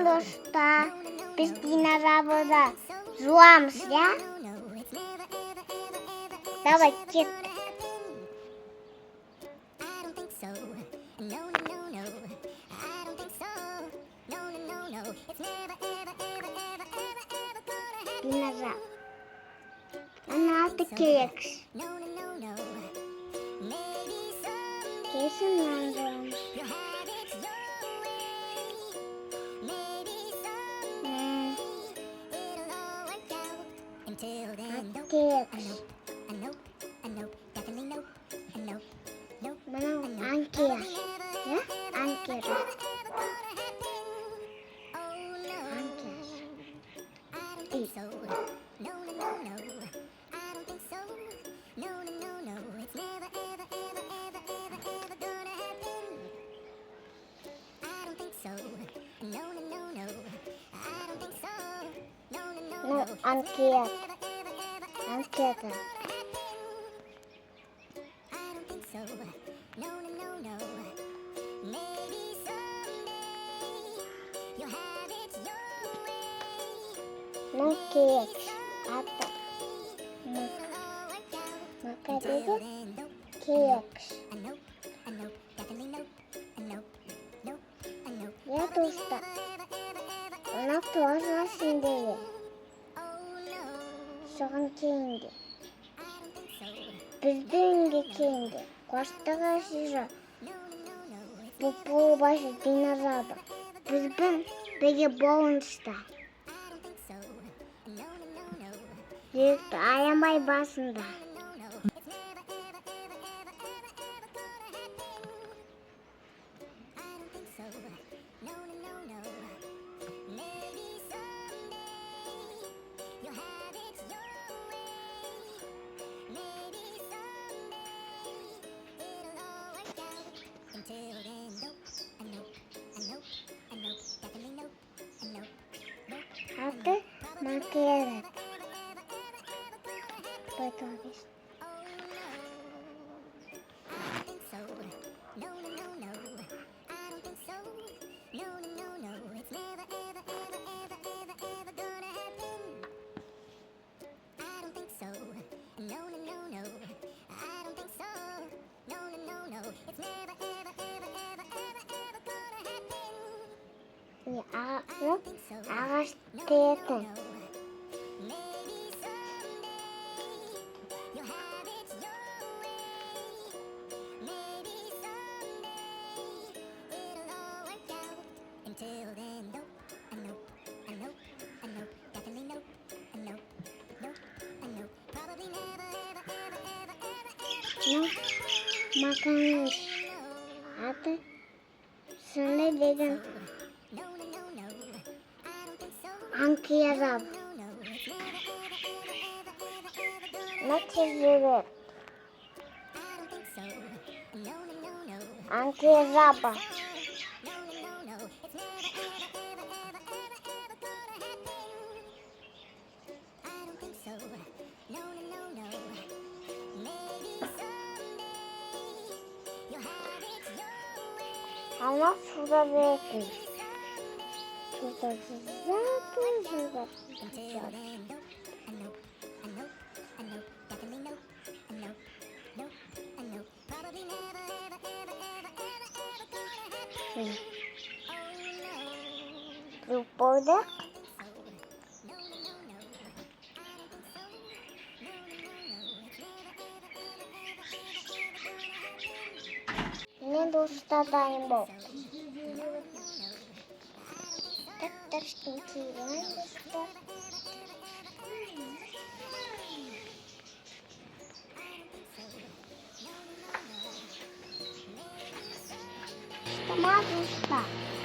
dostlar. Biz yine arabada zuamız ya. Давай, git. Dinozor. Ana altı keks. Kesin lan. Keks. Bana Ankara. Ya? Ankara. No, Ankara. Ankara. No keks. Apa? Maka dedi keks. Ya dostlar. Ona tuğasın diye. Soğan kendi. Bizden kendi. Koştağa size. Bu başı dinozor. Bizden birge boğunçta. Büyük ayamay basında. Hadi makyaj. Готовишь. Ağaç teyze. No, makan. Hadi. Sana dedim. Ankara. Ne çiziyor? Ankara. Ama şurada verdim. Şurada şurada. Burada. Ne dostadayım bu. Tak skintiren dostlar. Tamam dostlar.